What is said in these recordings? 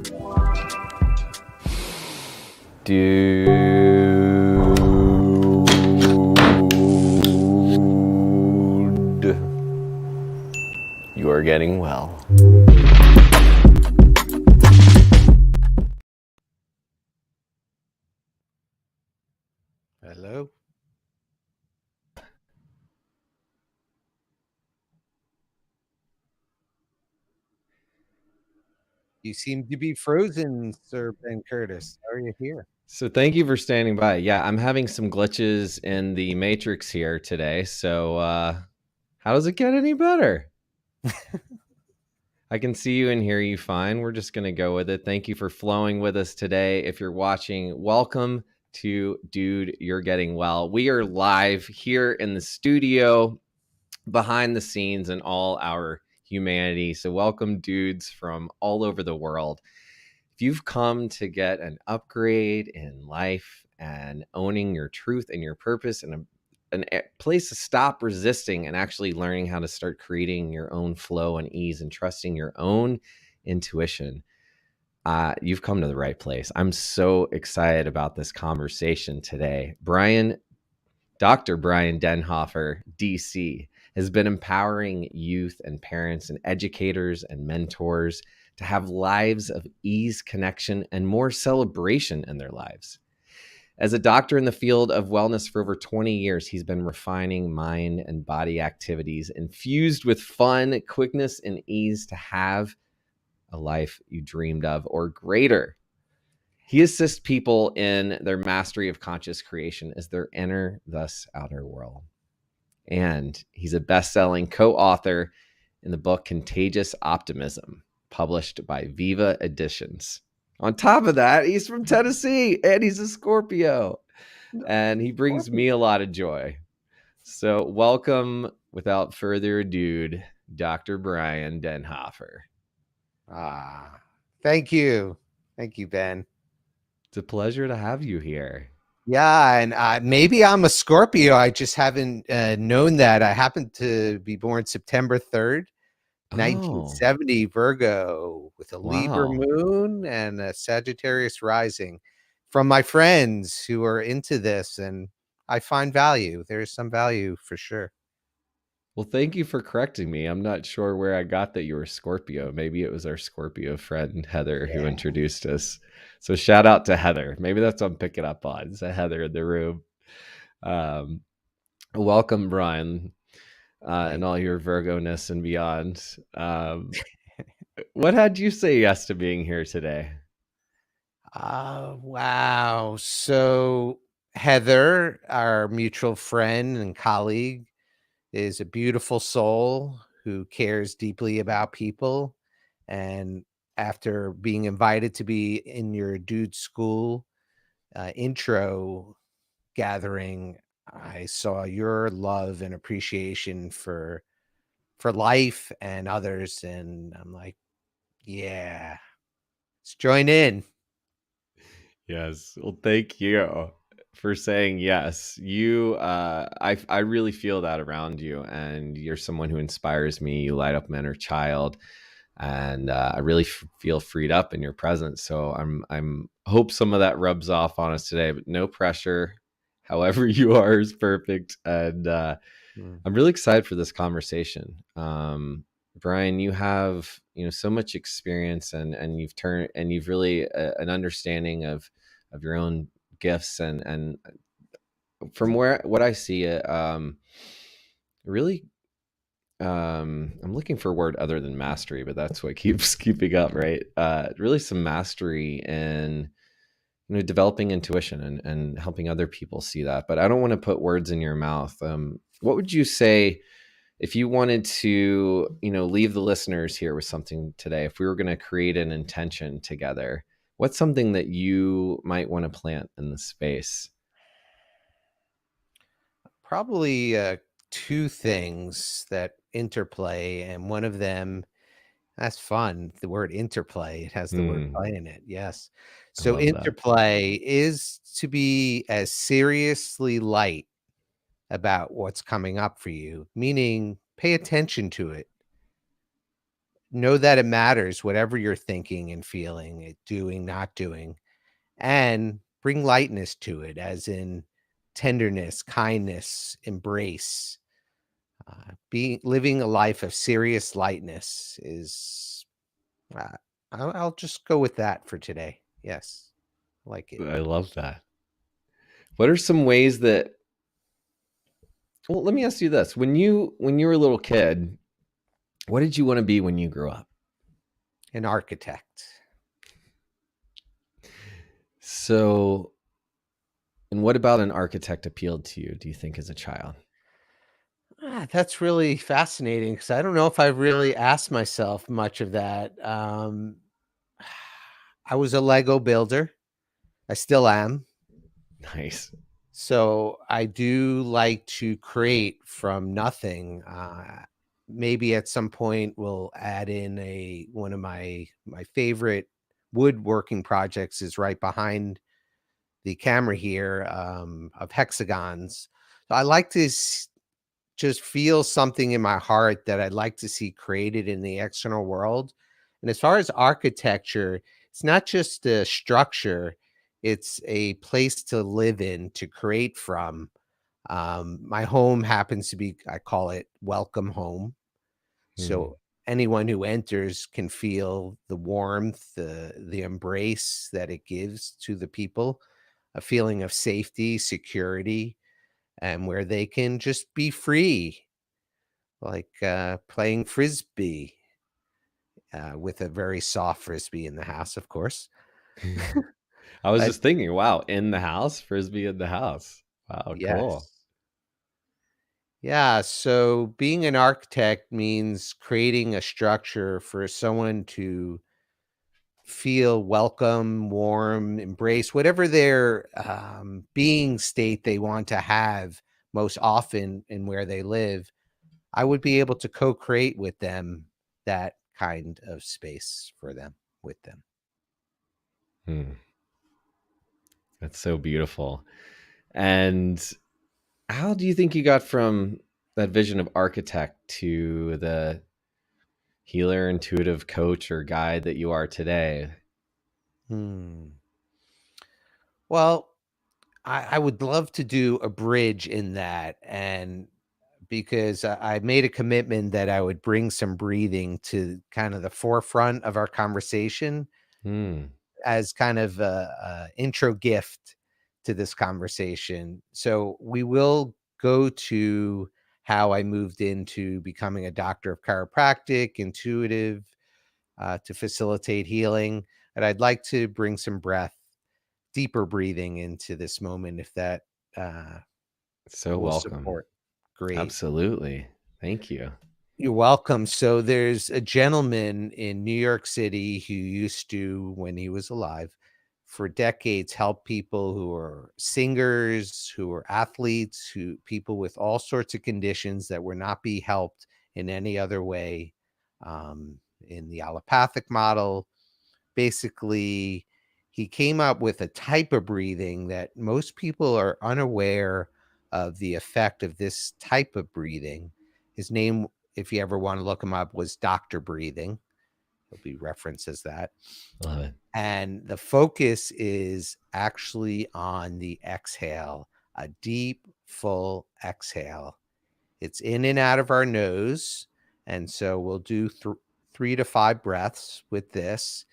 Dude, you are getting well. Hello. You seem to be frozen, Sir Ben Curtis. How are you here? So thank you for standing by. Yeah, I'm having some glitches in the matrix here today. So how does it get any better? I can see you and hear you fine. We're just going to go with it. Thank you for flowing with us today. If you're watching, welcome to Dude, You're Getting Well. We are live here in the studio, behind the scenes, and all our humanity. So welcome, dudes from all over the world. If you've come to get an upgrade in life and owning your truth and your purpose and a place to stop resisting and actually learning how to start creating your own flow and ease and trusting your own intuition, you've come to the right place. I'm so excited about this conversation today. Dr. Brian Denhoffer, DC, has been empowering youth and parents and educators and mentors to have lives of ease, connection, and more celebration in their lives. As a doctor in the field of wellness for over 20 years, he's been refining mind and body activities infused with fun, quickness, and ease to have a life you dreamed of or greater. He assists people in their mastery of conscious creation as their inner, thus outer world. And he's a best-selling co-author in the book Contagious Optimism, published by Viva Editions. On top of that, he's from Tennessee and he's a Scorpio. And he brings me a lot of joy. So welcome, without further ado, Dr. Brian Denhoffer. Thank you. Thank you, Ben. It's a pleasure to have you here. Yeah, and maybe I'm a Scorpio. I just haven't known that. I happen to be born September 3rd, 1970, Virgo, with a Libra moon and a Sagittarius rising. From my friends who are into this, and I find value. There's some value for sure. Well, thank you for correcting me. I'm not sure where I got that you were Scorpio. Maybe it was our Scorpio friend, Heather, who introduced us. So shout out to Heather. Maybe that's what I'm picking up on. It's a Heather in the room. Welcome, Brian, and all your Virgo-ness and beyond. What had you say yes to being here today? Wow. So Heather, our mutual friend and colleague, is a beautiful soul who cares deeply about people. And after being invited to be in your dude school intro gathering, I saw your love and appreciation for life and others, and I'm like, yeah, let's join in. Yes. Well, thank you for saying yes. I really feel that around you, and you're someone who inspires me. You light up my inner child, and I really feel freed up in your presence. So I'm hope some of that rubs off on us today, but no pressure. However you are is perfect, and I'm really excited for this conversation. Brian, you have so much experience, and you've really an understanding of your own gifts, and from what I see, really, I'm looking for a word other than mastery, but that's what keeps keeping up, right? Really, some mastery in developing intuition and helping other people see that. But I don't want to put words in your mouth. What would you say if you wanted to, leave the listeners here with something today? If we were going to create an intention together, what's something that you might want to plant in the space? Probably two things that interplay, and one of them, that's fun. The word interplay, it has the word play in it. Yes. I So love that. interplay is to be as seriously light about what's coming up for you, meaning pay attention to it. know that it matters, whatever you're thinking and feeling, doing, not doing, and bring lightness to it, as in tenderness, kindness, embrace. Being living a life of serious lightness is. Uh, I'll just go with that for today. Yes, I like it. I love that. What are some ways that, well, let me ask you this. When you were a little kid, what did you want to be when you grew up? An architect. So, and what about an architect appealed to you, do you think, as a child? That's really fascinating because I don't know if I've really asked myself much of that. I was a Lego builder. I still am. Nice. So I do like to create from nothing. Maybe at some point we'll add in a one of my favorite woodworking projects is right behind the camera here, of hexagons. So I like to just feel something in my heart that I'd like to see created in the external world. And as far as architecture, it's not just a structure, it's a place to live in, to create from. My home happens to be, I call it welcome home. Hmm. So anyone who enters can feel the warmth, the embrace that it gives to the people, a feeling of safety, security, and where they can just be free, like playing frisbee, with a very soft frisbee in the house, of course. I was But just thinking, wow, in the house, frisbee in the house. Wow, cool. yes, yeah. So being an architect means creating a structure for someone to feel welcome, warm, embrace whatever their being state they want to have most often in where they live. I would be able to co-create with them that kind of space for them, with them. Hmm. That's so beautiful. And how do you think you got from that vision of architect to the healer, intuitive coach, or guide that you are today? Hmm. Well, I would love to do a bridge in that, and because I made a commitment that I would bring some breathing to kind of the forefront of our conversation Hmm. as kind of a intro gift to this conversation. So we will go to how I moved into becoming a doctor of chiropractic, intuitive, to facilitate healing. And I'd like to bring some deeper breathing into this moment, if that uh, So will welcome. support. Great. Absolutely. Thank you. You're welcome. So there's a gentleman in New York City who used to, when he was alive, for decades help people who are singers, who are athletes, who people with all sorts of conditions that were not be helped in any other way, in the allopathic model. Basically, he came up with a type of breathing that most people are unaware of the effect of this type of breathing. His name, if you ever want to look him up, was Dr. Breathing. He'll be referenced as that. Love it. And the focus is actually on the exhale, a deep, full exhale. It's in and out of our nose. And so we'll do 3 to 5 breaths with this.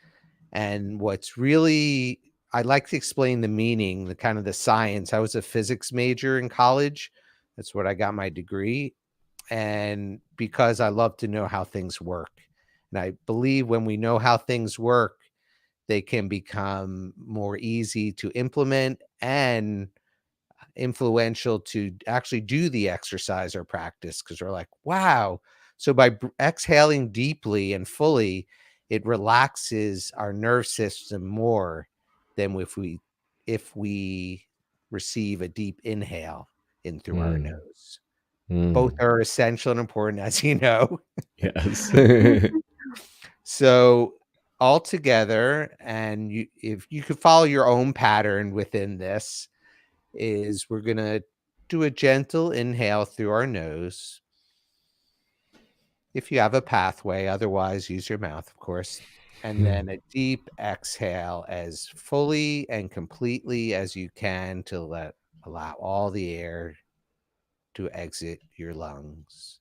And what's really, I like to explain the meaning, the kind of the science. I was a physics major in college. That's what I got my degree. And because I love to know how things work. And I believe when we know how things work, they can become more easy to implement and influential to actually do the exercise or practice, because we're like, wow. So by exhaling deeply and fully, it relaxes our nerve system more than if we receive a deep inhale in through our Mm. nose. Both Mm. are essential and important, as you know. Yes. So all together, and if you could follow your own pattern within this, is we're going to do a gentle inhale through our nose. if you have a pathway. Otherwise, use your mouth, of course. And then a deep exhale as fully and completely as you can to allow all the air to exit your lungs.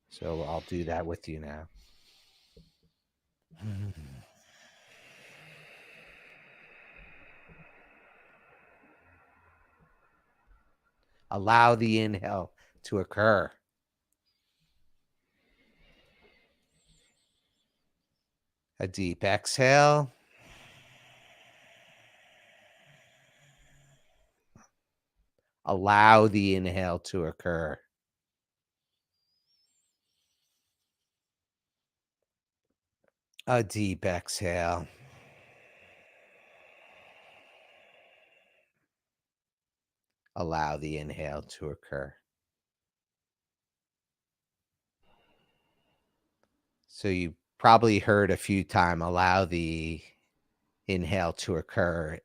So I'll do that with you now. Allow the inhale to occur. A deep exhale. Allow the inhale to occur. A deep exhale. Allow the inhale to occur. So you probably heard a few times, allow the inhale to occur.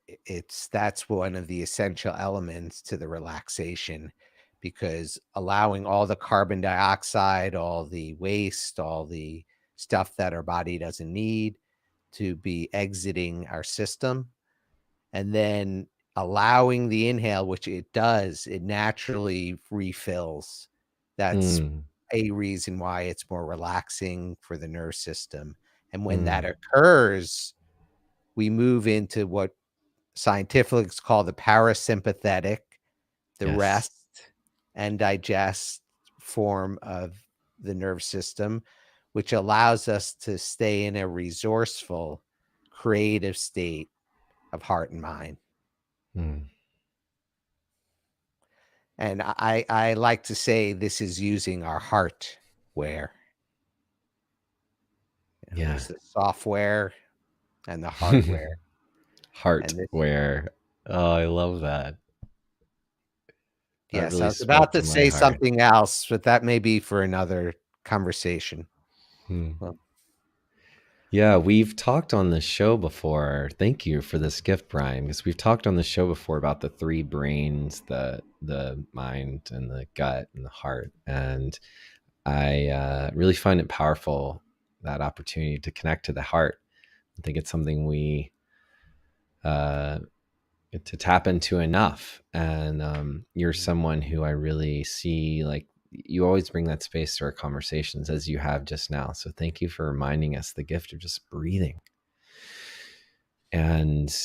That's one of the essential elements to the relaxation, because allowing all the carbon dioxide, all the waste, all the stuff that our body doesn't need to be exiting our system, and then allowing the inhale, which it does, it naturally refills. That's Mm, a reason why it's more relaxing for the nerve system. And when that mm, occurs, we move into what scientifically is called the parasympathetic, the yes. rest and digest form of the nerve system, which allows us to stay in a resourceful, creative state of heart and mind. Mm, And I like to say this is using our hardware. yeah. There's the software and the hardware. And this, Heartware. Oh, I love that. That yes, I really was about spoke to to my say heart. something else, but that may be for another conversation. Hmm. Well, Yeah, we've talked on this show before. Thank you for this gift, Brian, because we've talked on the show before about the three brains, the mind and the gut and the heart. And I really find it powerful, that opportunity to connect to the heart. I think it's something we uh, to tap into enough. And you're someone who I really see, like, you always bring that space to our conversations as you have just now. So thank you for reminding us the gift of just breathing. And,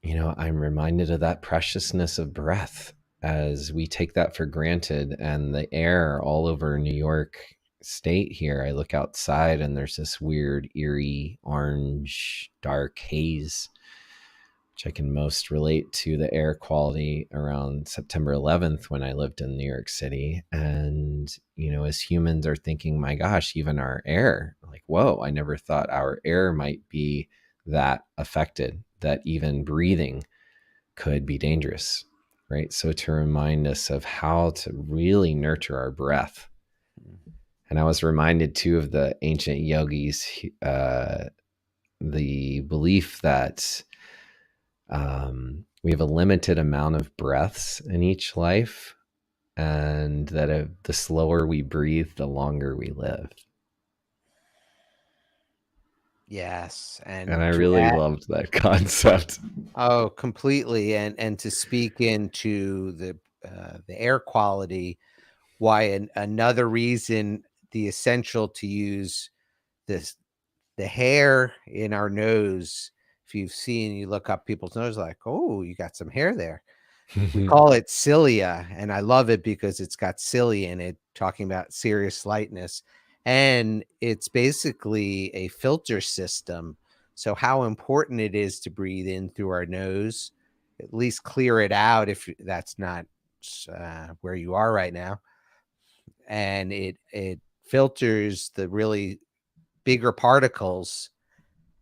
I'm reminded of that preciousness of breath as we take that for granted, and the air all over New York state here. I look outside and there's this weird, eerie, orange, dark haze, which I can most relate to the air quality around September 11th when I lived in New York City. And, as humans are thinking, my gosh, even our air, like, whoa, I never thought our air might be that affected, that even breathing could be dangerous. Right. So to remind us of how to really nurture our breath. And I was reminded too of the ancient yogis, the belief that we have a limited amount of breaths in each life, and that the slower we breathe, the longer we live. yes, And and I to really add, loved that concept. oh, completely, and to speak into the air quality, why another reason, the essential to use this the hair in our nose. If you've seen, you look up people's nose, like, oh, you got some hair there. We call it cilia, and I love it because it's got cilia in it, talking about serious lightness. And it's basically a filter system. So, how important it is to breathe in through our nose, at least clear it out if that's not where you are right now. And it filters the really bigger particles,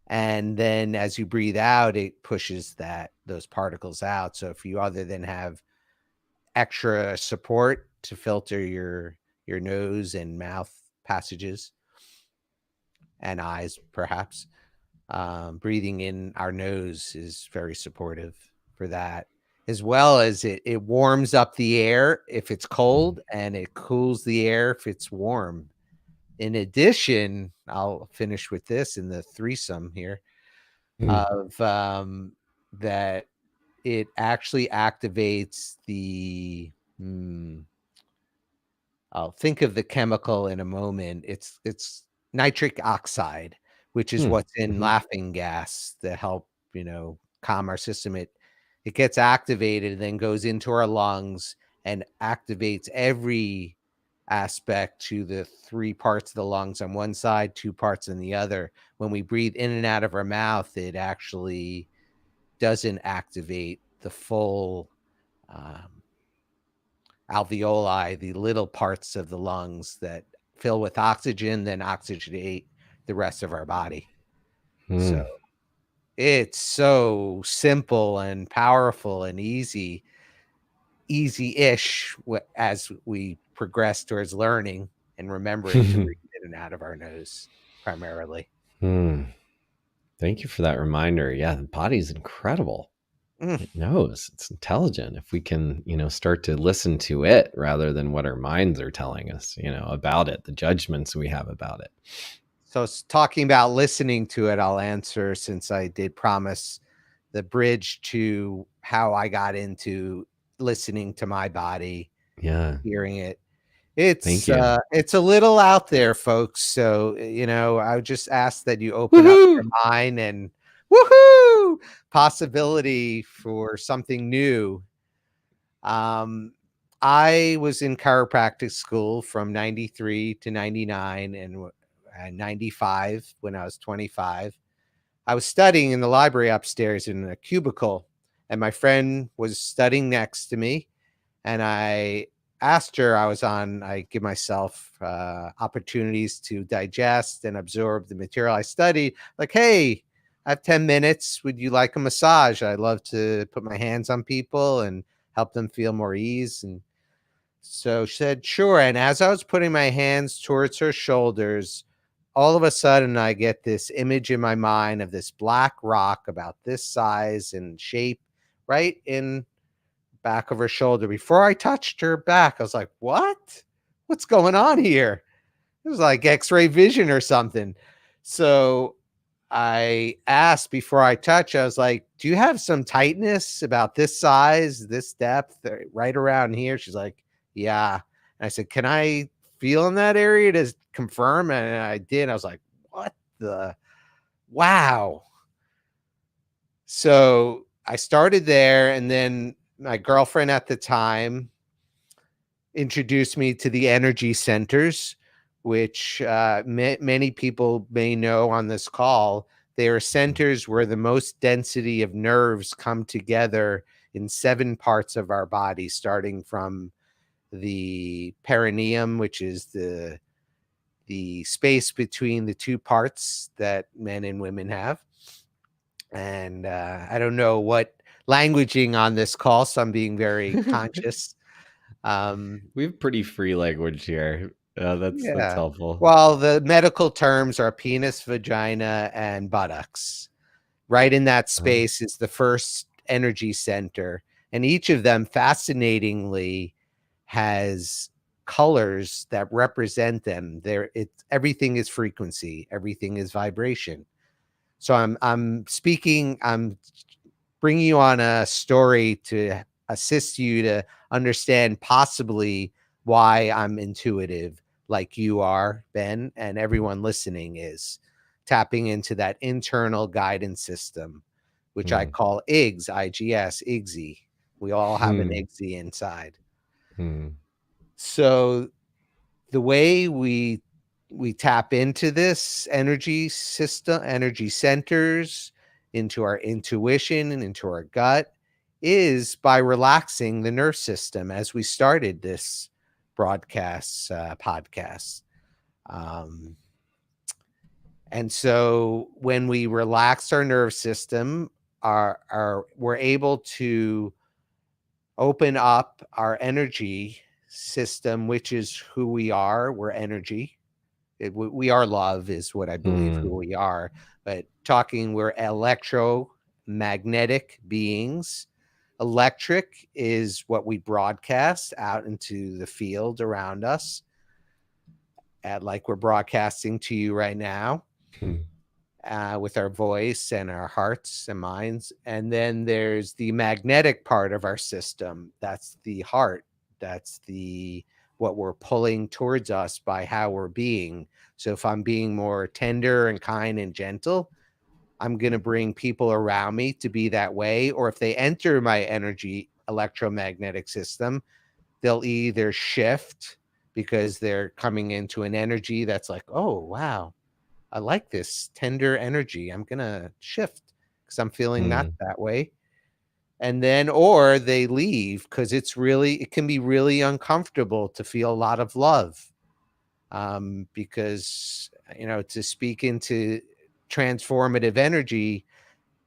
and then as you breathe out, it pushes those particles out. So if you other than have extra support to filter your nose and mouth passages and eyes, perhaps, breathing in our nose is very supportive for that, as well as it warms up the air if it's cold, and it cools the air if it's warm. In addition, I'll finish with this in the threesome here Mm. of that it actually activates I'll think of the chemical in a moment. It's nitric oxide, which is Mm. what's in Mhm. laughing gas to help, calm our system. It gets activated, then goes into our lungs and activates every aspect to the three parts of the lungs on one side, two parts on the other. When we breathe in and out of our mouth, it actually doesn't activate the full um, alveoli, the little parts of the lungs that fill with oxygen, then oxygenate the rest of our body. So Mm. it's so simple and powerful and easy-ish as we progress towards learning and remembering to breathe in and out of our nose primarily. Mm. Thank you for that reminder. Yeah, the body's incredible. Mm. It knows. It's intelligent. If we can, start to listen to it rather than what our minds are telling us, about it, the judgments we have about it. So talking about listening to it, I'll answer since I did promise the bridge to how I got into listening to my body, Yeah. hearing it. Thank you. It's a little out there, folks. So, I would just ask that you open up Woohoo! your mind and woohoo possibility for something new. Um, I was in chiropractic school from 93 to 99 and 95 when I was 25. I was studying in the library upstairs in a cubicle, and my friend was studying next to me. And I asked her, I give myself opportunities to digest and absorb the material I studied. Like, hey, I have 10 minutes. Would you like a massage? I love to put my hands on people and help them feel more ease. And so she said, sure. And as I was putting my hands towards her shoulders, all of a sudden I get this image in my mind of this black rock about this size and shape right in back of her shoulder. Before I touched her back, I was like, what? What's going on here? It was like X-ray vision or something. So I asked before I touch, I was like, do you have some tightness about this size, this depth, right around here? She's like, yeah. And I said, can I feel in that area to confirm? And I did. I was like, what the wow. So I started there, and then my girlfriend at the time introduced me to the energy centers, which many people may know on this call. They are centers where the most density of nerves come together in 7 parts of our body, starting from the perineum, which is the space between the two parts that men and women have. And I don't know what languaging on this call, so I'm being very conscious. Um, We have pretty free language here. That's Yeah. helpful. Well, the medical terms are penis, vagina, and buttocks. Right in that Uh-huh. space is the first energy center. And each of them, fascinatingly, has colors that represent them. Everything is frequency, everything is vibration. So I'm bringing you on a story to assist you to understand possibly why I'm intuitive like you are, Ben, and everyone listening is tapping into that internal guidance system, which I Hmm. call IGS, IGS, IGSY. We all have an Hmm. IGSY inside. Hmm. So the way we tap into this energy system, energy centers, into our intuition and into our gut is by relaxing the nerve system as we started this podcast. Um, and so when we relax our nerve system, we're able to open up our energy system, which is who we are. We're energy. We are love, is what I believe Hmm. who we are. But talking, we're electromagnetic beings. Electric is what we broadcast out into the field around us. like we're broadcasting to you right now, Hmm. with our voice and our hearts and minds. And then there's the magnetic part of our system. That's the heart. That's the what we're pulling towards us by how we're being. So if I'm being more tender and kind and gentle, I'm going to bring people around me to be that way. Or if they enter my energy electromagnetic system, they'll either shift because they're coming into an energy that's like, oh, wow, I like this tender energy. I'm going to shift because I'm feeling not Hmm. that way. And then, or they leave because it can be really uncomfortable to feel a lot of love. Because, to speak into transformative energy,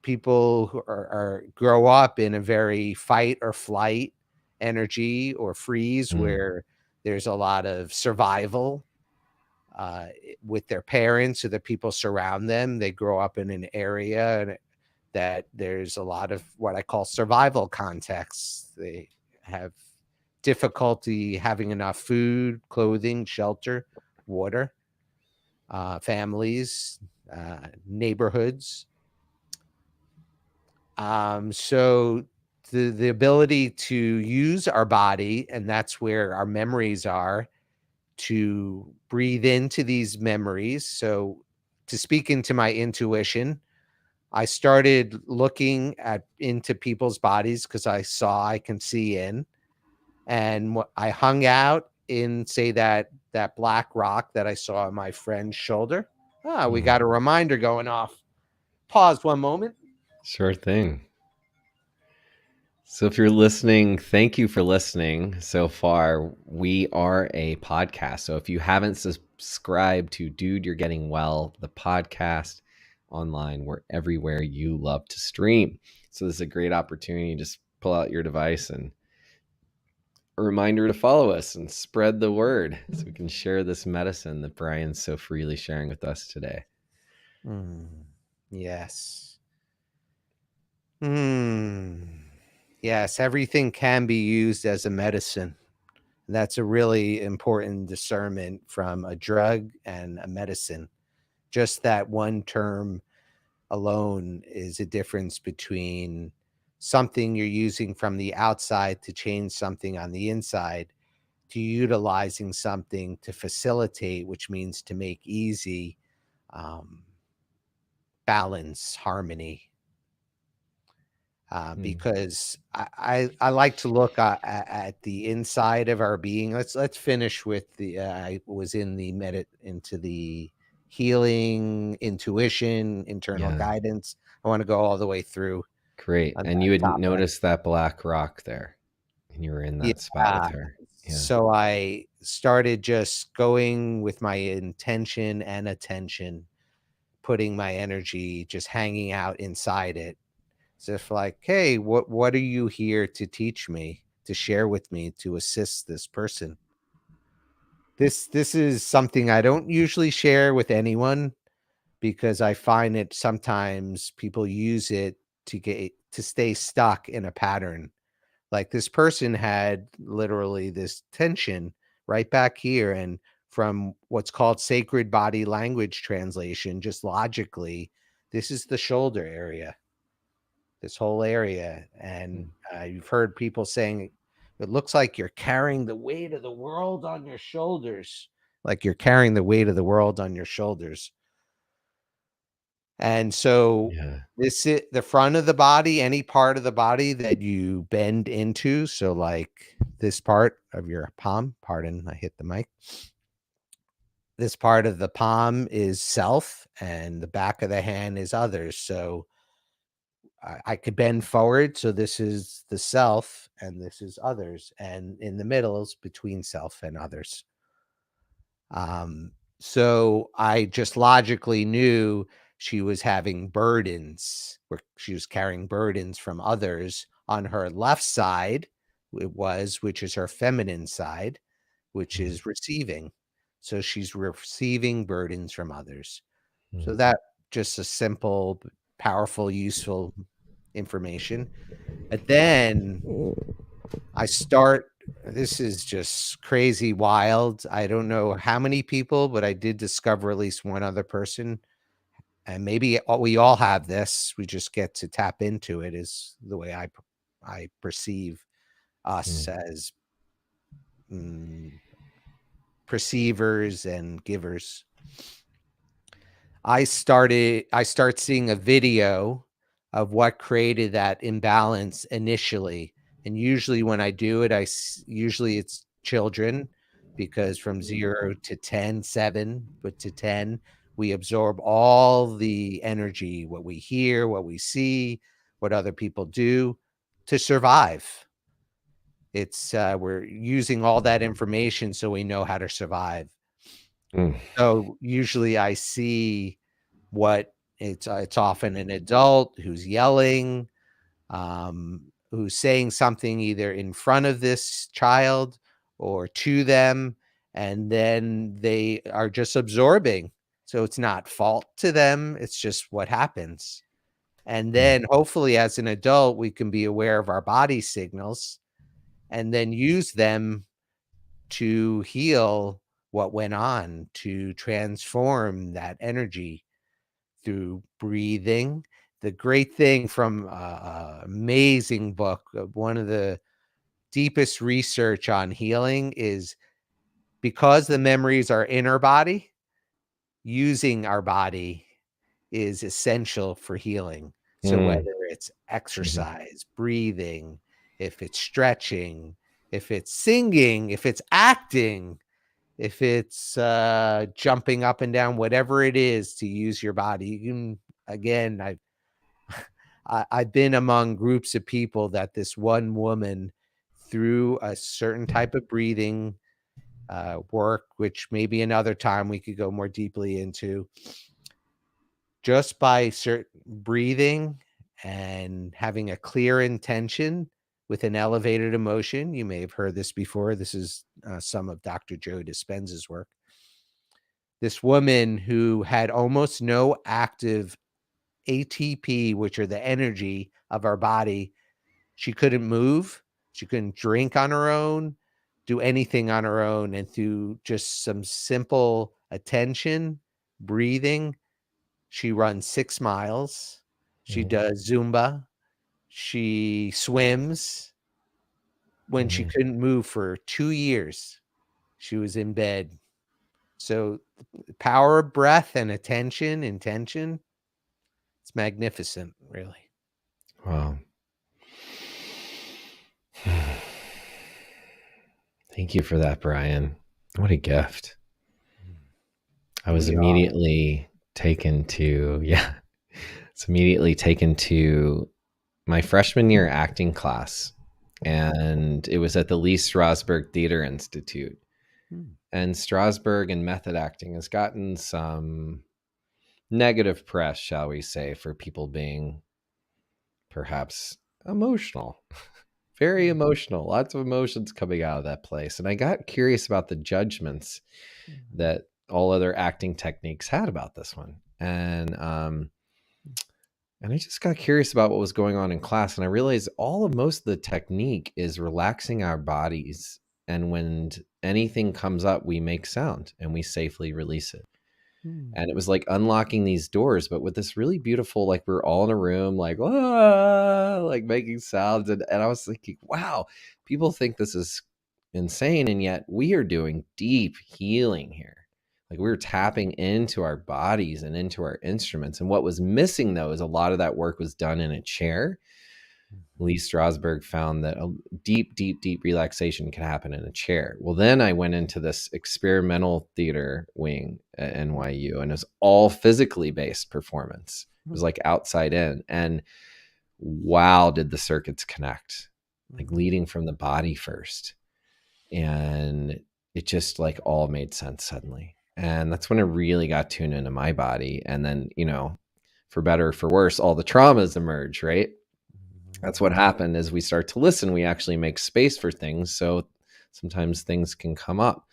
people who grow up in a very fight or flight energy or freeze Hmm. where there's a lot of survival with their parents or the people surround them. They grow up in an area that there's a lot of what I call survival contexts. They have difficulty having enough food, clothing, shelter, water, families, neighborhoods. So the ability to use our body, and that's where our memories are, to breathe into these memories. So to speak into my intuition, I started looking into people's bodies because I can see in, and I hung out in, say, that black rock that I saw on my friend's shoulder. Ah, we Hmm. got a reminder going off. Pause one moment. Sure thing. So, if you're listening, thank you for listening so far. We are a podcast. So, if you haven't subscribed to Dude, You're Getting Well, the podcast online, we're everywhere you love to stream. So, this is a great opportunity to just pull out your device and a reminder to follow us and spread the word so we can share this medicine that Brian's so freely sharing with us today. Mm, yes. Mm, yes, everything can be used as a medicine. That's a really important discernment from a drug and a medicine. Just that one term alone is a difference between something you're using from the outside to change something on the inside to utilizing something to facilitate, which means to make easy, um, balance, harmony. Hmm. Because I like to look at the inside of our being. Let's finish with the I was in the into the healing, intuition, internal Yeah, guidance. I want to go all the way through great. on And that you had topic. noticed that black rock there, and you were in that spot with Yeah. her. Yeah. So I started just going with my intention and attention, putting my energy, just hanging out inside it. As if like, hey, what are you here to teach me, to share with me, to assist this person? This is something I don't usually share with anyone because I find it sometimes people use it to stay stuck in a pattern. Like this person had literally this tension right back here, and from what's called sacred body language translation, just logically, this is the shoulder area, this whole area. And Hmm. you've heard people saying it looks like you're carrying the weight of the world on your shoulders, like you're carrying the weight of the world on your shoulders. And so Yeah. this is the front of the body, any part of the body that you bend into. So like this part of your palm, pardon, I hit the mic. This part of the palm is self and the back of the hand is others. So I could bend forward. So this is the self and this is others. And in the middle is between self and others. Um, so I just logically knew she was having burdens, where she was carrying burdens from others on her left side, which is her feminine side, which Hmm. is receiving. So she's receiving burdens from others. Hmm. So that just a simple, powerful, useful information. And then I start This is just crazy wild. I don't know how many people, but I did discover at least one other person. And maybe we all have this. We just get to tap into it, is the way I perceive us Mm. as perceivers and givers. I start seeing a video of what created that imbalance initially, and usually when I do it, usually it's children, because from 0 to 10, 7, but to 10, we absorb all the energy, what we hear, what we see, what other people do to survive. It's we're using all that information so we know how to survive. Mm. So usually I see what it's often an adult who's yelling, who's saying something either in front of this child or to them, and then they are just absorbing. So it's not fault to them, it's just what happens. And Mm. then hopefully as an adult, we can be aware of our body signals and then use them to heal what went on, to transform that energy through breathing. The great thing from amazing book, one of the deepest research on healing is because the memories are in our body, using our body is essential for healing. So Mm. whether it's Mhm. exercise, breathing, if it's stretching, if it's singing, if it's acting, if it's jumping up and down, whatever it is to use your body, you can, again, I've been among groups of people that this one woman, through a certain type of breathing work, which maybe another time we could go more deeply into, just by certain breathing and having a clear intention with an elevated emotion. You may have heard this before. This is some of Dr. Joe Dispenza's work. This woman who had almost no active ATP, which are the energy of our body. She couldn't move, she couldn't drink on her own, do anything on her own, and through just some simple attention, breathing, she runs 6 miles, she Mm. does Zumba, she swims. When she Mhm. couldn't move for 2 years, she was in bed. So, the power of breath and attention, intention, it's magnificent, really. Wow. Thank you for that, Brian. What a gift. I was We are. immediately taken to, yeah, it's immediately taken to my freshman year acting class. And it was at the Lee Strasberg Theater Institute. Mm, And Strasberg and method acting has gotten some negative press, shall we say, for people being perhaps emotional, very mm, emotional, lots of emotions coming out of that place. And I got curious about the judgments mm, that all other acting techniques had about this one. And I just got curious about what was going on in class. And I realized all of most of the technique is relaxing our bodies. And when anything comes up, we make sound and we safely release it. mm, And it was like unlocking these doors, but with this really beautiful, like we're all in a room, like, ah, like making sounds. And I was thinking, wow, people think this is insane. And yet we are doing deep healing here. Like we were tapping into our bodies and into our instruments. And what was missing though is a lot of that work was done in a chair. Lee Strasberg found that a deep, deep, deep relaxation can happen in a chair. Well, then I went into this experimental theater wing at mm, NYU, and it was all physically based performance. It was mm, like outside in. And wow, did the circuits connect, like mm, leading from the body first. And it just like all made sense suddenly. And that's when I really got tuned into my body. And then, for better or for worse, all the traumas emerge, right? That's what happened. As we start to listen, we actually make space for things, so sometimes things can come up.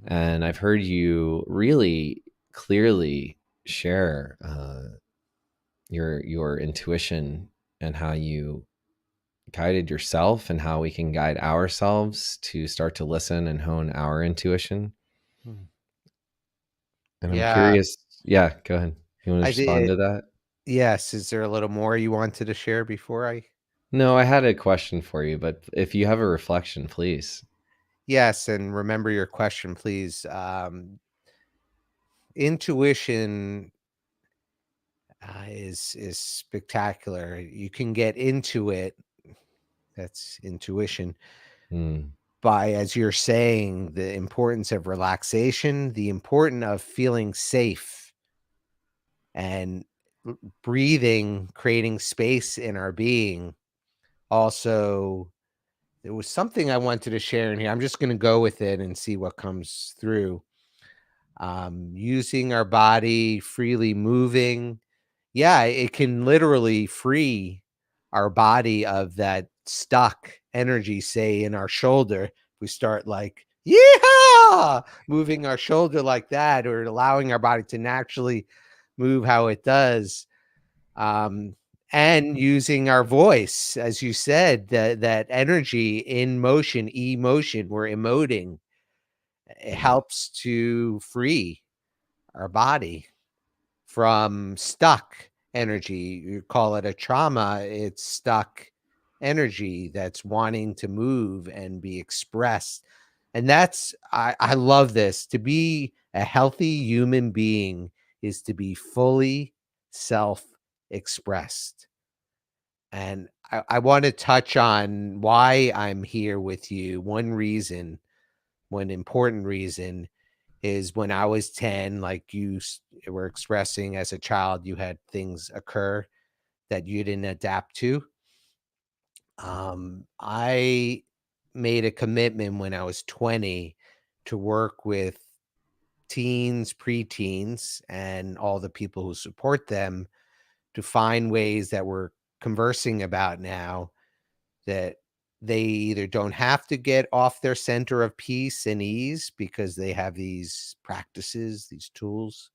And I've heard you really clearly share your intuition and how you guided yourself and how we can guide ourselves to start to listen and hone our intuition. Mm. And I'm Yeah, curious. Yeah, go ahead. You want to I respond did. to that? Yes. Is there a little more you wanted to share before I? No, I had a question for you, but if you have a reflection, please. Yes, and remember your question, please. Intuition is spectacular. You can get into it. That's intuition Mm, by, as you're saying, the importance of relaxation, the importance of feeling safe and breathing, creating space in our being. Also, there was something I wanted to share in here. I'm just going to go with it and see what comes through. Using our body, freely moving. Yeah, it can literally free our body of that stuck energy, say in our shoulder. We start like, yeah, moving our shoulder like that, or allowing our body to naturally move how it does. Um, and using our voice, as you said, that energy in motion, emotion, we're emoting. It mm, helps to free our body from stuck energy. You call it a trauma, it's stuck energy that's wanting to move and be expressed. And that's, I love this. To be a healthy human being is to be fully self expressed. And I want to touch on why I'm here with you. One reason, one important reason is when I was 10, like were expressing as a child, you had things occur that you didn't adapt to. I made a commitment when I was 20 to work with teens, preteens, and all the people who support them to find ways that we're conversing about now that they either don't have to get off their center of peace and ease because they have these practices, these tools,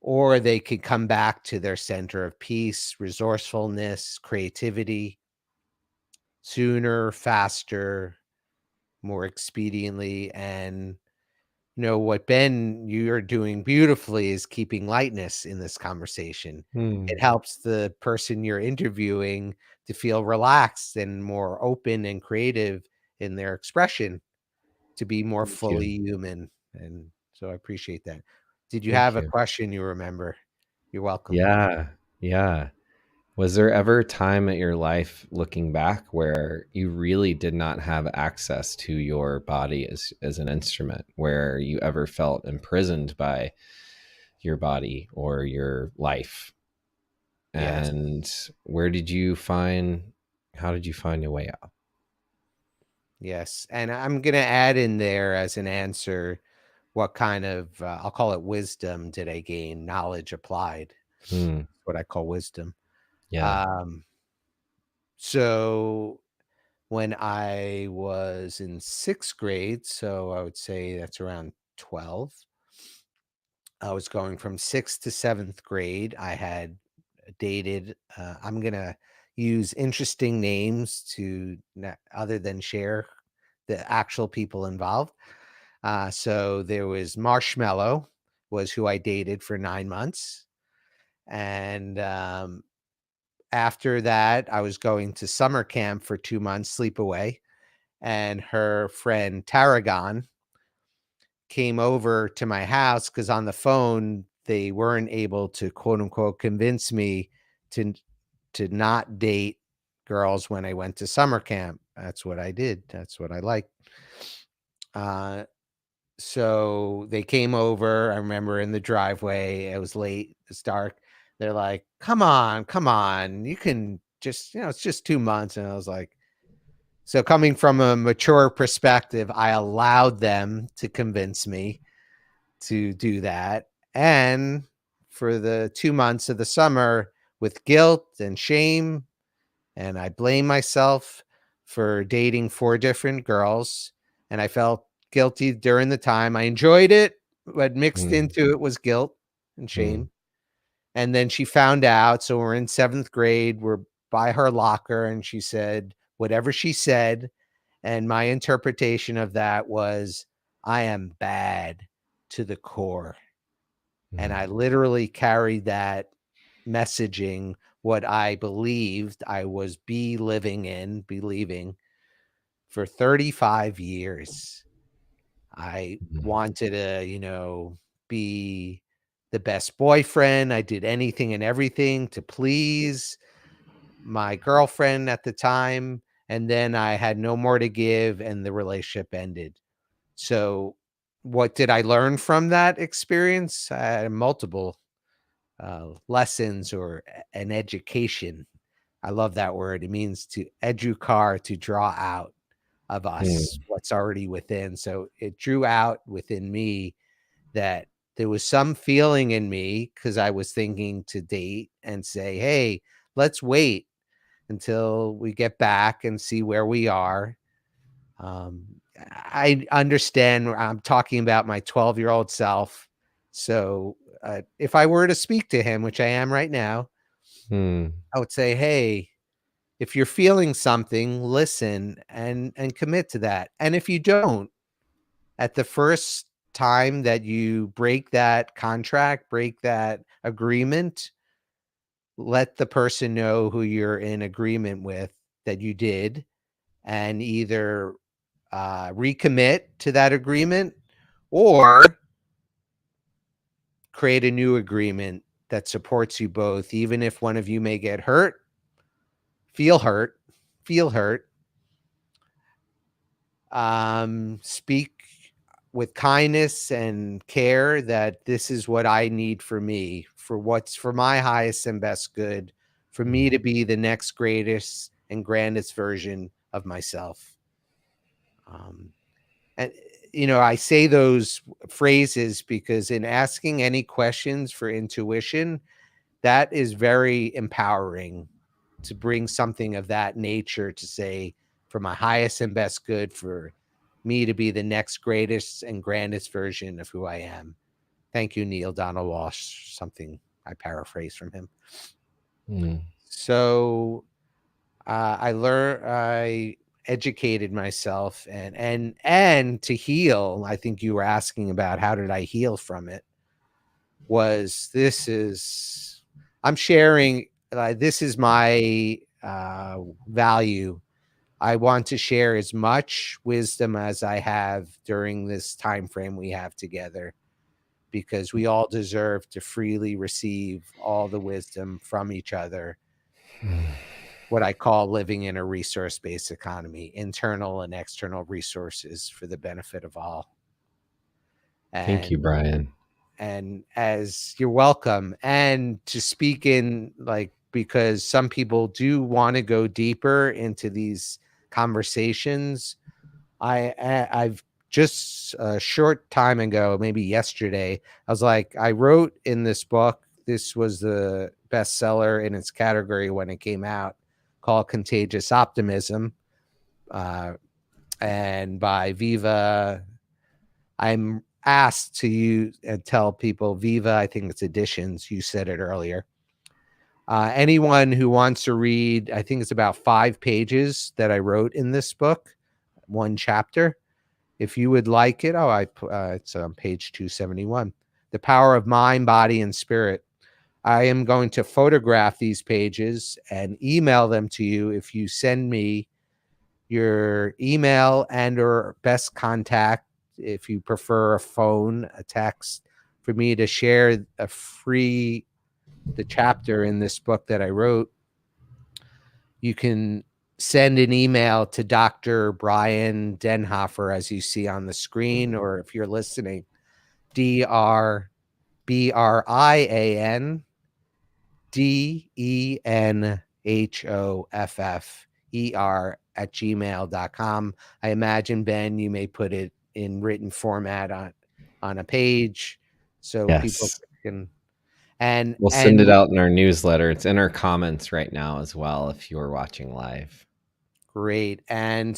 or they could come back to their center of peace, resourcefulness, creativity sooner, faster, more expediently. And what Ben, you're doing beautifully is keeping lightness in this conversation. It mm. helps the person you're interviewing to feel relaxed and more open and creative in their expression, to be more Thank you. fully human. And so I appreciate that. Did you Thank have a you. question you remember? You're welcome. Yeah. Yeah. Was there ever a time at your life looking back where you really did not have access to your body as an instrument, where you ever felt imprisoned by your body or your life? Yes. And where did you find how did you find a way out? Yes. And I'm going to add in there as an answer, what kind of, I'll call it wisdom did I gain, knowledge applied, Hmm. what I call wisdom. Yeah. Um, so when I was in sixth grade, so I would say that's around 12, I was going from sixth to seventh grade. I had dated, I'm going to use interesting names to, other than share the actual people involved. So there was Marshmallow, was who I dated for 9 months. And after that, I was going to summer camp for 2 months, sleepaway. And her friend Tarragon came over to my house because on the phone, they weren't able to quote unquote convince me to not date girls when I went to summer camp. That's what I did. That's what I liked. Uh, So they came over. I remember in the driveway, it was late, it's dark. They're like, come on, come on. You can just, it's just 2 months. And I was like, so coming from a mature perspective, I allowed them to convince me to do that. And for the 2 months of the summer, with guilt and shame, and I blame myself for dating 4 different girls, and I felt guilty during the time. I enjoyed it, but mixed Mm, into it was guilt and mm, shame. And then she found out, so we're in 7th grade, we're by her locker and she said whatever she said. And my interpretation of that was, I am bad to the core. And I literally carried that messaging, what I believed I was believing for 35 years. I wanted to, be the best boyfriend. I did anything and everything to please my girlfriend at the time. And then I had no more to give and the relationship ended. So, what did I learn from that experience? I had multiple lessons or an education. I love that word. It means to educar, to draw out of us what's already within. So it drew out within me that there was some feeling in me because I was thinking to date and say, hey, let's wait until we get back and see where we are. Um, I understand I'm talking about my 12-year-old self. So if I were to speak to him, which I am right now, I would say, hey, if you're feeling something, listen and commit to that. And if you don't, at the first time that you break that contract, break that agreement, let the person know who you're in agreement with that you did, and either recommit to that agreement or create a new agreement that supports you both, even if one of you may get hurt, feel hurt, feel hurt. Speak with kindness and care that this is what I need for me, for what's for my highest and best good, for me to be the next greatest and grandest version of myself. And I say those phrases because in asking any questions for intuition, that is very empowering to bring something of that nature to say, for my highest and best good, for me to be the next greatest and grandest version of who I am. Thank you, Neil Donald Walsh. Something I paraphrase from him. So I educated myself and to heal. I think you were asking about how did I heal from it. I'm sharing. This is my value. I want to share as much wisdom as I have during this time frame we have together, because we all deserve to freely receive all the wisdom from each other. What I call living in a resource-based economy, internal and external resources for the benefit of all. Thank you, And Brian. as you're welcome. And to speak in because some people do want to go deeper into these conversations. I've just a short time ago, maybe yesterday, I was like, I wrote in this book, this was the bestseller in its category when it came out, called Contagious Optimism, and by Viva. I'm asked to use and tell people Viva, I think it's Editions. You said it earlier. Anyone who wants to read, I think it's about 5 pages that I wrote in this book, one chapter. If you would like it, it's on page 271. The Power of Mind, Body, and Spirit. I am going to photograph these pages and email them to you if you send me your email and or best contact, if you prefer a phone, a text, for me to share the chapter in this book that I wrote. You can send an email to Dr. Brian Denhoffer, as you see on the screen, or if you're listening, DrBrianDenhoffer@gmail.com. I imagine, Ben, you may put it in written format on a page so people Yes. can. And We'll send it out in our newsletter. It's in our comments right now as well if you are watching live. great. And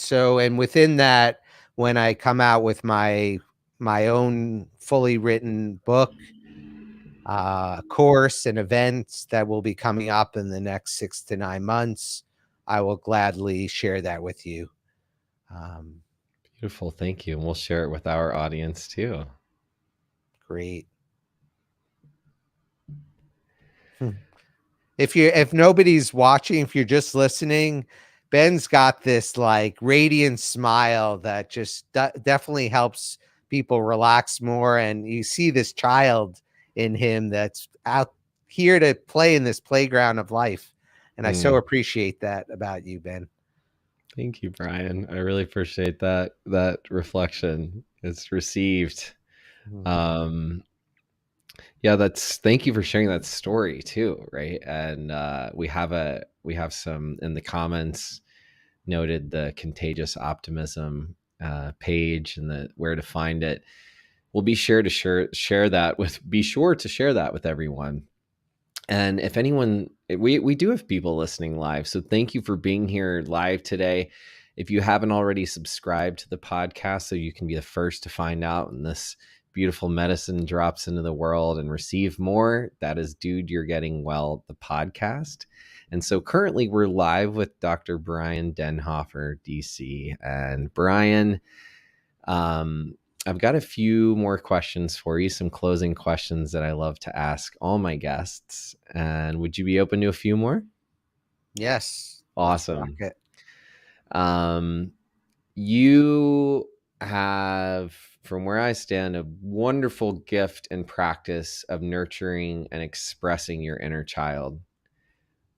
within that, when I come out with my own fully written book, course and events that will be coming up in the next 6 to 9 months, I will gladly share that with you. Um, Beautiful. Thank you. And we'll share it with our audience too. Great. Hmm. If nobody's watching, if you're just listening, Ben's got this like radiant smile that just definitely helps people relax more. And you see this child in him that's out here to play in this playground of life. And I so Mm. appreciate that about you, Ben. Thank you, Brian. I really appreciate that reflection. It's received. Mhm. Um, yeah, that's thank you for sharing that story too, right? And we have some in the comments noted the contagious optimism page and the where to find it. We'll be sure to share that with be sure to share that with everyone. And if anyone, we do have people listening live. So thank you for being here live today. If you haven't already subscribed to the podcast, so you can be the first to find out when this beautiful medicine drops into the world and receive more, that is Dude, You're Getting Well, the podcast. And so currently we're live with Dr. Brian Denhoffer, DC. And Brian, um, I've got a few more questions for you, some closing questions that I love to ask all my guests. And would you be open to a few more? Yes, let's rock Awesome. it. Um, you have, from where I stand, a wonderful gift and practice of nurturing and expressing your inner child.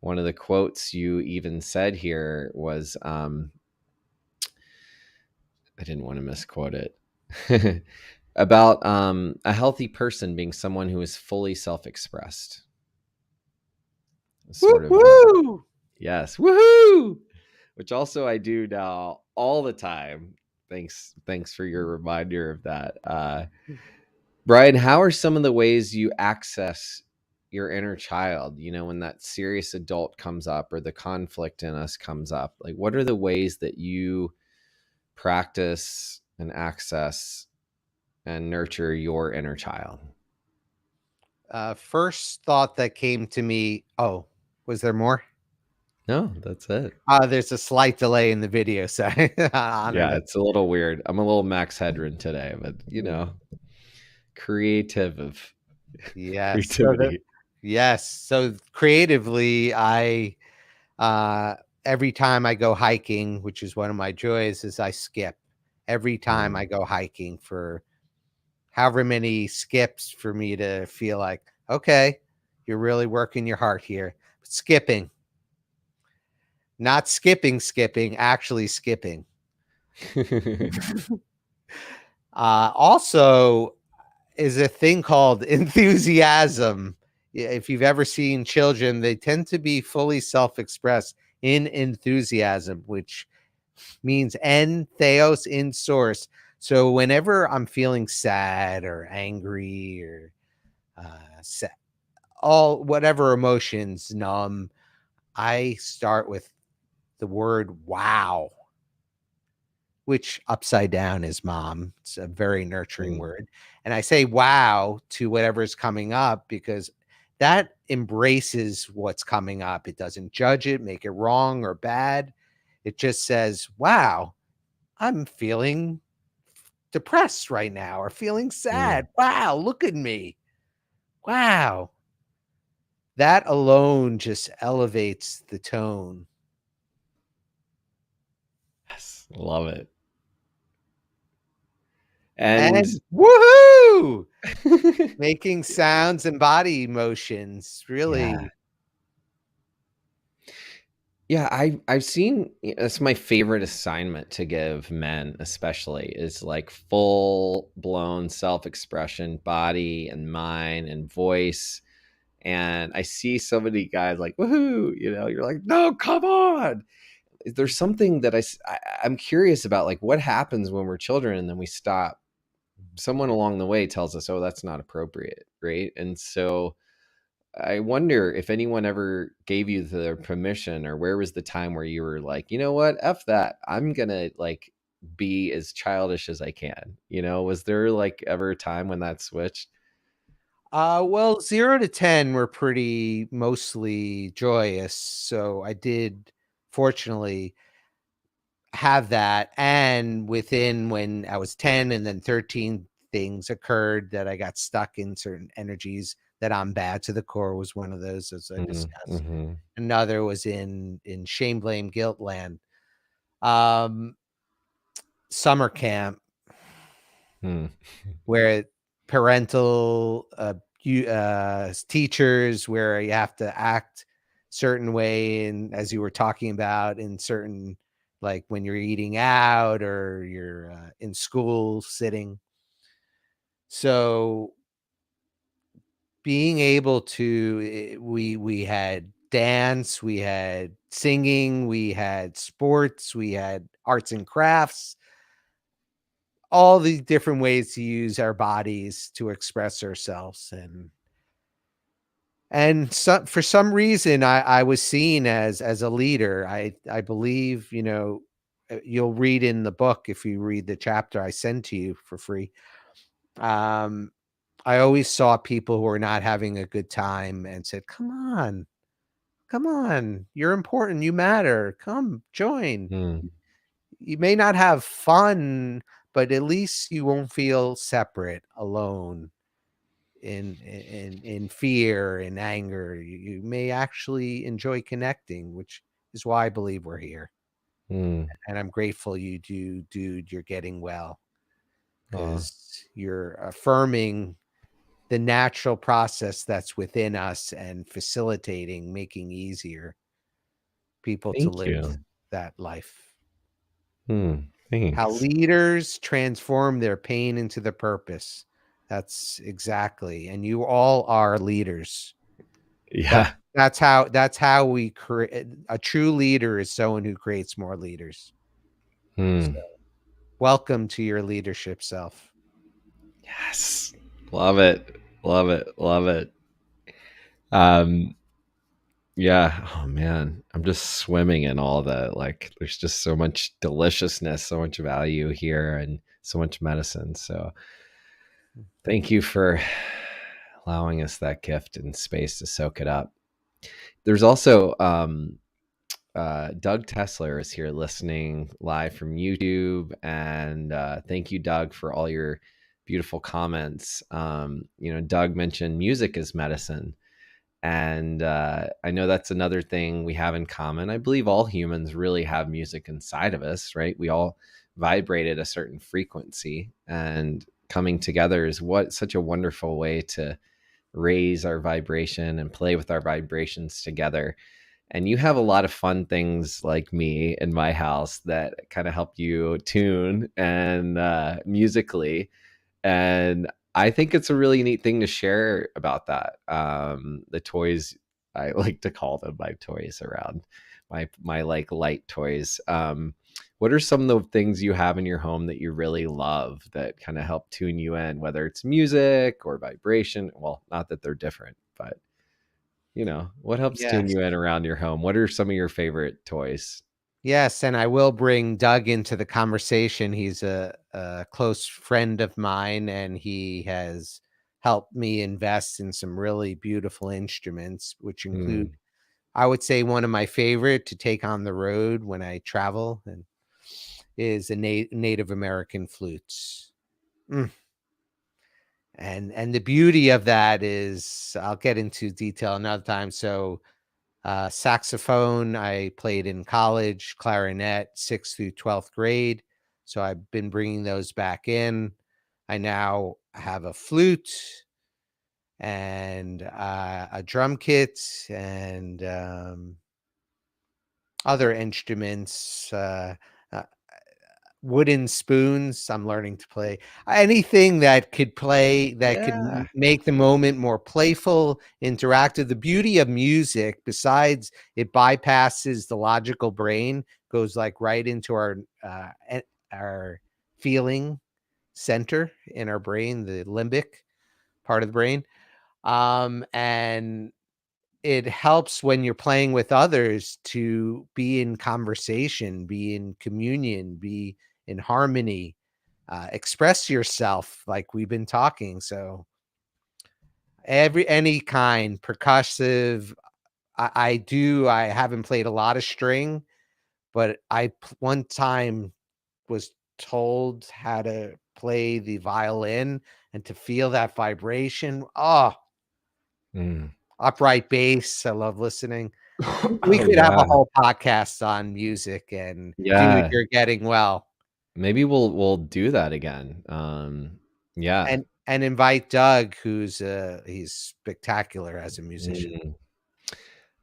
One of the quotes you even said here was, I didn't want to misquote it. About a healthy person being someone who is fully self-expressed. Sort of, Woo-hoo! yes, woohoo! Which also I do now all the time. Thanks for your reminder of that, Brian. How are some of the ways you access your inner child? You know, when that serious adult comes up or the conflict in us comes up, like what are the ways that you practice and access and nurture your inner child? First thought that came to me. Oh, was there more? No, that's it. There's a slight delay in the video, so honor Yeah, that. it's a little weird. I'm a little Max Headroom today, but you know, creative of Yes. creativity. Yes. So creatively, I uh every time I go hiking, which is one of my joys, is I skip. Every time I Mm. go hiking for however many skips for me to feel like, okay, you're really working your heart here. Skipping, not skipping, actually skipping. Also, is a thing called enthusiasm. If you've ever seen children, they tend to be fully self-expressed in enthusiasm, which means en theos in source. So whenever I'm feeling sad or angry or sad, all whatever emotions numb, I start with the word wow, which upside down is mom. It's a very nurturing Mm, word. And I say wow to whatever's coming up because that embraces what's coming up. It doesn't judge it, make it wrong or bad. It just says, wow, I'm feeling depressed right now or feeling mm. sad. Wow, look at me. Wow. That alone just elevates the tone. Yes, love it. And And woohoo! Making sounds and body motions yeah, really. yeah, I've seen that's my favorite assignment to give men, especially is like full blown self expression, body and mind and voice. And I see so many guys like, woohoo, you know, you're like, no, come on. There's something that I'm curious about, like what happens when we're children and then we stop. Someone along the way tells us, oh, that's not appropriate, right? And so I wonder if anyone ever gave you the permission, or where was the time where you were like, you know what, F that. I'm gonna like be as childish as I can. You know, was there like ever a time when that switched? Well, 0 to 10 were pretty mostly joyous, so I did fortunately have that, and within when I was 10 and then 13, things occurred that I got stuck in certain energies that I'm bad to the core was one of those, as I Mm, discussed. mhm, Another was in shame, blame, guilt land. Um, Summer camp mm, where parental, teachers where you have to act certain way, and as you were talking about in certain, like when you're eating out or you're in school sitting. So being able to, we had dance, we had singing, we had sports, we had arts and crafts, all the different ways to use our bodies to express ourselves. And so, for some reason, I was seen as a leader. I believe, you'll read in the book if you read the chapter I send to you for free. Um, I always saw people who were not having a good time and said, come on, you're important, you matter, come join. mm, You may not have fun, but at least you won't feel separate, alone, in fear and anger. You may actually enjoy connecting, which is why I believe we're here. mm. And I'm grateful you do, dude. You're getting well Aw, because you're affirming the natural process that's within us and facilitating, making easier people to thank live you. that life. How Thanks. leaders transform their pain into the purpose. That's exactly. And you all are leaders. That Yeah. that's how we create. A true leader is someone who creates more leaders. So, Mm. welcome to your leadership self. Yes. Love it. Love it. Love it. Um, yeah. Oh man. I'm just swimming in all the like there's just so much deliciousness, so much value here and so much medicine. So thank you for allowing us that gift and space to soak it up. There's also Doug Tesler is here listening live from YouTube, and thank you, Doug, for all your beautiful comments. Doug mentioned music is medicine, and I know that's another thing we have in common. I believe all humans really have music inside of us, right? We all vibrate at a certain frequency, and coming together is what such a wonderful way to raise our vibration and play with our vibrations together. And you have a lot of fun things like me in my house that kind of help you tune and musically. And I think it's a really neat thing to share about that. The toys, I like to call them my toys around my like light toys. What are some of the things you have in your home that you really love that kind of help tune you in, whether it's music or vibration? Well, not that they're different, but what helps tune Yes. you in around your home? What are some of your favorite toys? Yes, and I will bring Doug into the conversation. He's a close friend of mine, and he has helped me invest in some really beautiful instruments, which include, Mm, I would say, one of my favorite to take on the road when I travel, and is a Native American flutes. Mm. And the beauty of that is, I'll get into detail another time. So, saxophone, I played in college, clarinet, 6th through 12th grade. So I've been bringing those back in. I now have a flute and a drum kit and other instruments. Uh, Wooden spoons, I'm learning to play. Anything that could play, that could yeah. make the moment more playful, interactive. The beauty of music, besides it bypasses the logical brain, goes like right into our feeling center in our brain, the limbic part of the brain. And it helps when you're playing with others to be in conversation, be in communion, be in harmony, express yourself like we've been talking. So Any kind, percussive. I haven't played a lot of string, but one time was told how to play the violin and to feel that vibration. Oh, Mm. upright bass. I love listening. We Oh could have a yeah. whole podcast on music and dude, Yeah. you're getting well. Maybe we'll do that again. Yeah. And invite Doug, he's spectacular as a musician. Mm.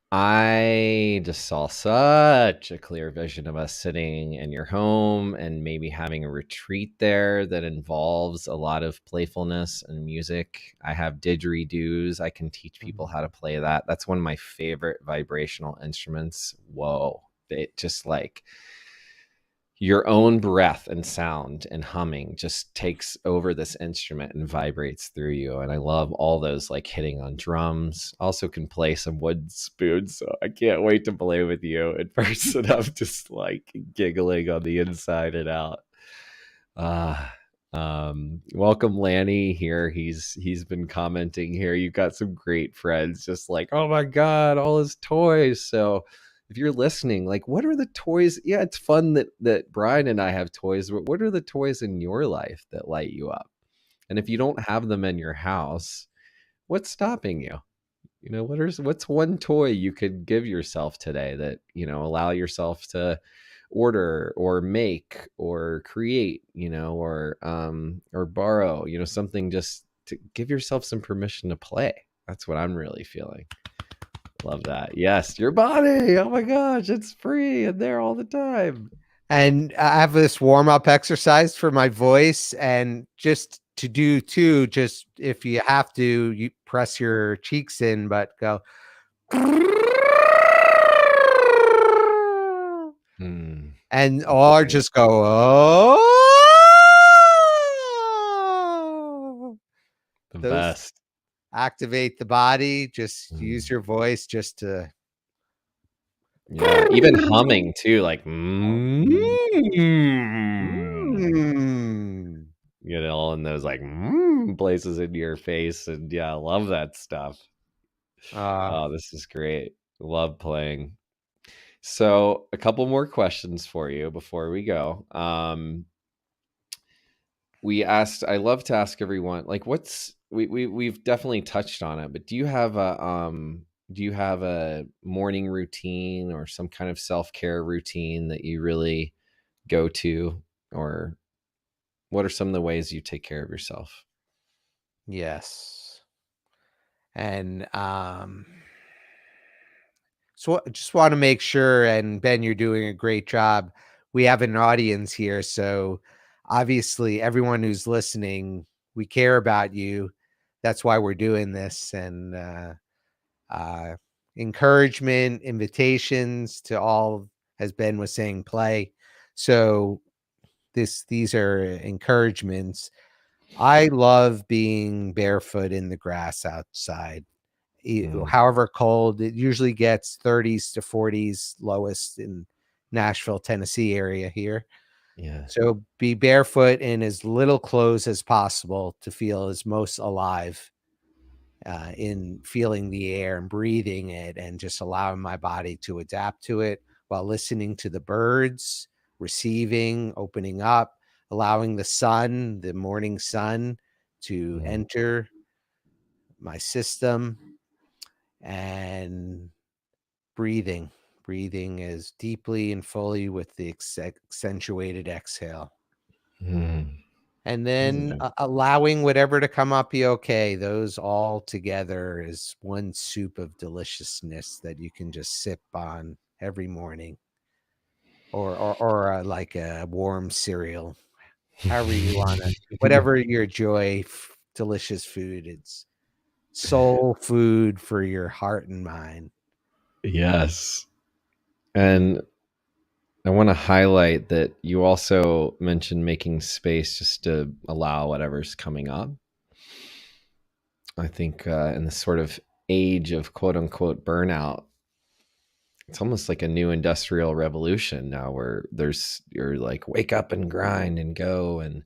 I just saw such a clear vision of us sitting in your home and maybe having a retreat there that involves a lot of playfulness and music. I have didgeridoos. I can teach people how to Mhm. play that. That's one of my favorite vibrational instruments. Whoa. It just like your own breath and sound and humming just takes over this instrument and vibrates through you. And I love all those like hitting on drums. Also can play some wooden spoons, so I can't wait to play with you in person. I'm just like giggling on the inside and out. uh Welcome Lanny here. He's been commenting here. You've got some great friends, just like, oh my god, all his toys. So if you're listening, like, what are the toys? Yeah, it's fun that Brian and I have toys, but what are the toys in your life that light you up? And if you don't have them in your house, what's stopping you? What's one toy you could give yourself today that, allow yourself to order or make or create, or borrow, something, just to give yourself some permission to play. That's what I'm really feeling. Love that. Yes, your body. Oh my gosh, it's free and there all the time. And I have this warm up exercise for my voice, and just to do too, just if you have to, you press your cheeks in, but go. Mm, And that's or great. just go, oh. The Those best. activate the body. Just use Mm, your voice just to. yeah, even humming too, like Mm. all in those like places in your face, and yeah, I love that stuff. Uh, Oh, this is great. Love playing. So, a couple more questions for you before we go. I love to ask everyone, like, we've definitely touched on it, but do you have a morning routine or some kind of self-care routine that you really go to, or what are some of the ways you take care of yourself? yes. And so I just want to make sure, and Ben, you're doing a great job. We have an audience here, so obviously everyone who's listening, we care about you. That's why we're doing this, and uh, encouragement, invitations to all, as Ben was saying, play. So these are encouragements. I love being barefoot in the grass outside. Mm, However cold, it usually gets 30s to 40s lowest in Nashville, Tennessee area here. yeah. So be barefoot in as little clothes as possible to feel as most alive, in feeling the air and breathing it and just allowing my body to adapt to it while listening to the birds, receiving, opening up, allowing the sun, the morning sun, to Mm, enter my system, and breathing as deeply and fully with the accentuated exhale. mm, And then yeah. allowing whatever to come up be okay. Those all together is one soup of deliciousness that you can just sip on every morning, or like a warm cereal, however you want to, whatever your joy, delicious food. It's soul food for your heart and mind. Yes. And I want to highlight that you also mentioned making space just to allow whatever's coming up. I think in the sort of age of quote unquote burnout, it's almost like a new industrial revolution now, where you're like, wake up and grind and go and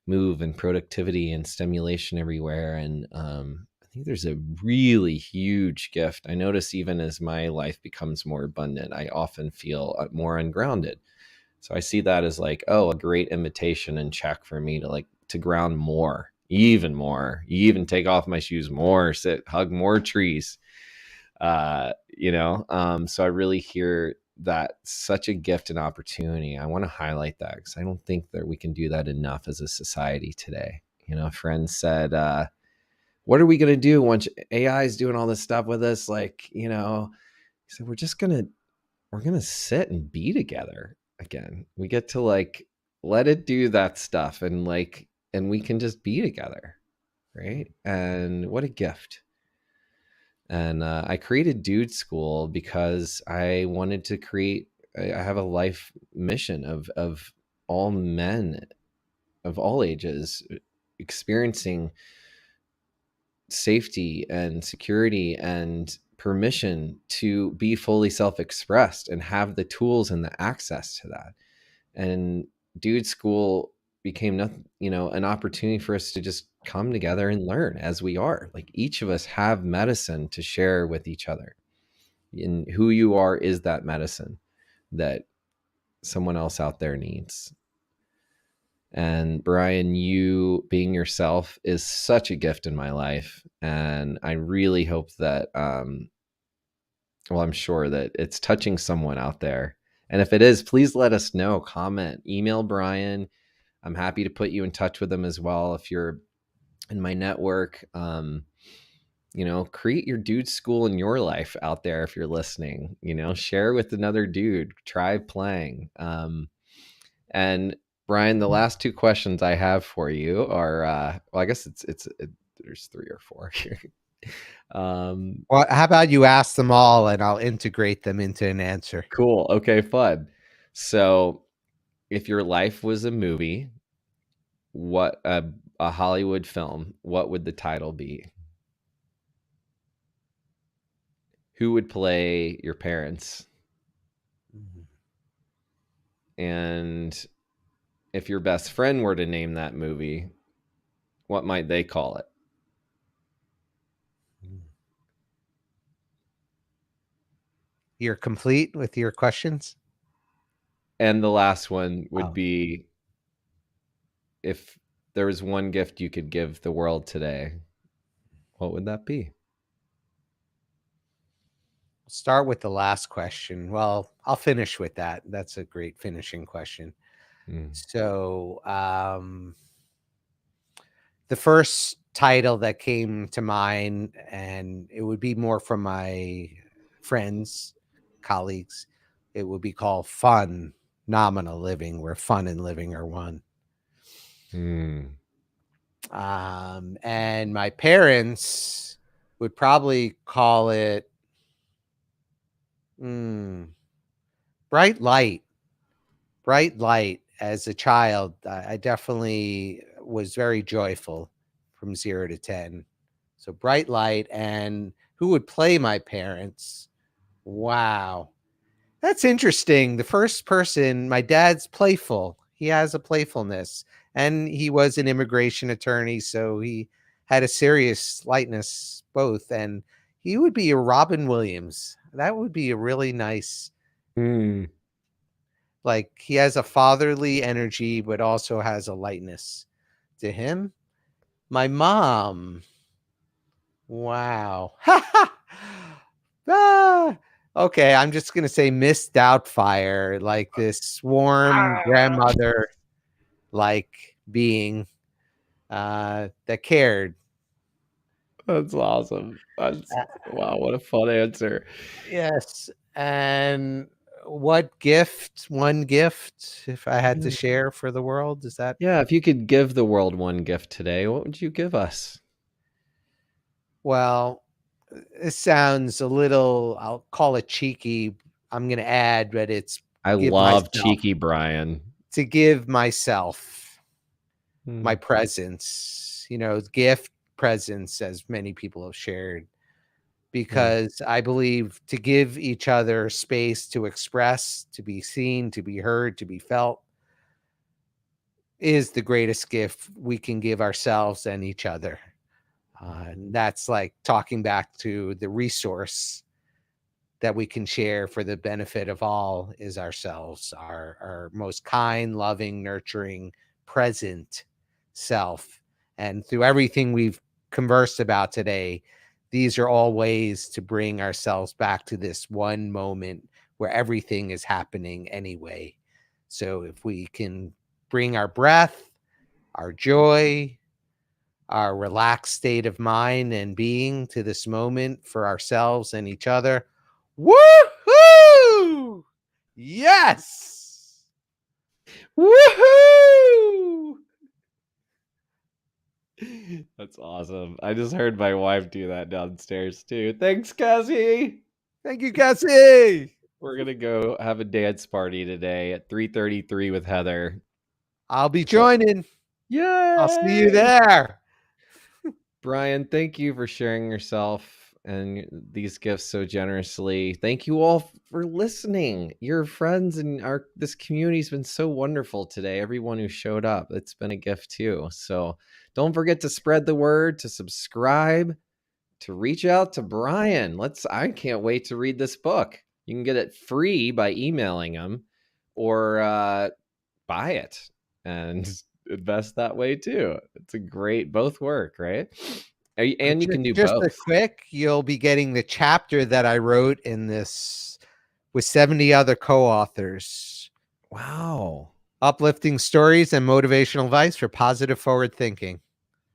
move, and productivity and stimulation everywhere. And I think there's a really huge gift. I notice even as my life becomes more abundant, I often feel more ungrounded. So I see that as like, oh, a great invitation and check for me to like to ground more, even more, even take off my shoes more, sit, hug more trees. So I really hear that such a gift and opportunity. I want to highlight that because I don't think that we can do that enough as a society today. A friend said, what are we going to do once AI is doing all this stuff with us? Like, he said, we're going to sit and be together again. We get to like, let it do that stuff and we can just be together. Right. And what a gift. And I created Dude School because I wanted to create. I have a life mission of all men of all ages experiencing safety and security and permission to be fully self-expressed and have the tools and the access to that. And Dude School became nothing, an opportunity for us to just come together and learn as we are. Like each of us have medicine to share with each other. And who you are is that medicine that someone else out there needs. And Brian, you being yourself is such a gift in my life. And I really hope that, well, I'm sure that it's touching someone out there. And if it is, please let us know, comment, email Brian. I'm happy to put you in touch with him as well. If you're in my network, create your dude school in your life out there. If you're listening, share with another dude, try playing. And Brian, the last two questions I have for you are, well, I guess there's three or four here. Well, how about you ask them all and I'll integrate them into an answer. Cool. Okay, fun. So if your life was a movie, what a Hollywood film, what would the title be? Who would play your parents? And if your best friend were to name that movie, what might they call it? You're complete with your questions? And the last one would Oh. be, if there was one gift you could give the world today, what would that be? Start with the last question. Well, I'll finish with that. That's a great finishing question. Mm. So, the first title that came to mind, and it would be more from my friends, colleagues, it would be called Fun Nominal Living, where fun and living are one. Mm. And my parents would probably call it Bright Light. Bright Light. As a child, I definitely was very joyful from 0 to 10. So Bright Light. And who would play my parents? Wow. That's interesting. The first person, my dad's playful. He has a playfulness. And he was an immigration attorney, so he had a serious lightness both. And he would be a Robin Williams. That would be a really nice, Mm. like, he has a fatherly energy, but also has a lightness to him. My mom, wow. Ah, okay, I'm just gonna say Miss Doubtfire, like this warm grandmother like being that cared. That's awesome. That's wow, what a fun answer. Yes. And what gift, one gift, if I had to Yeah. share for the world, is that? Yeah, if you could give the world one gift today, what would you give us? Well, it sounds a little, I'll call it cheeky. I'm going to add, but it's I give love myself, cheeky Brian. to give myself my Mm. presence, gift presence, as many people have shared, Mm. because I believe to give each other space to express, to be seen, to be heard, to be felt is the greatest gift we can give ourselves and each other. And that's like talking back to the resource that we can share for the benefit of all is ourselves, our most kind, loving, nurturing, present self. And through everything we've conversed about today, these are all ways to bring ourselves back to this one moment where everything is happening anyway. So if we can bring our breath, our joy, our relaxed state of mind and being to this moment for ourselves and each other. Woohoo! Yes! Woohoo! That's awesome. I just heard my wife do that downstairs too. Thanks, Cassie. Thank you, Cassie. We're gonna go have a dance party today at 3:33 with Heather. I'll be So, joining. I'll see you yay! there. Brian, thank you for sharing yourself and these gifts so generously. Thank you all for listening. Your friends and our this community's been so wonderful today. Everyone who showed up, it's been a gift too. So don't forget to spread the word, to subscribe, to reach out to Brian. I can't wait to read this book. You can get it free by emailing him or buy it and invest that way too. It's a great, both work, right? And you can do Just a both. quick, you'll be getting the chapter that I wrote in this with 70 other co-authors. Wow. Uplifting stories and motivational advice for positive forward thinking.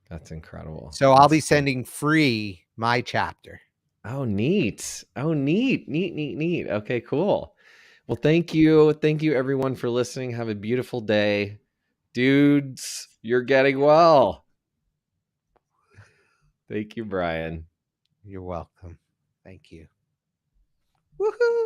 That's incredible. So I'll be sending free my chapter. Oh, neat. Oh, neat. Neat, neat, neat. Okay, cool. Well, thank you. Thank you everyone for listening. Have a beautiful day. Dudes, you're getting well. Thank you, Brian. You're welcome. Thank you. Woohoo!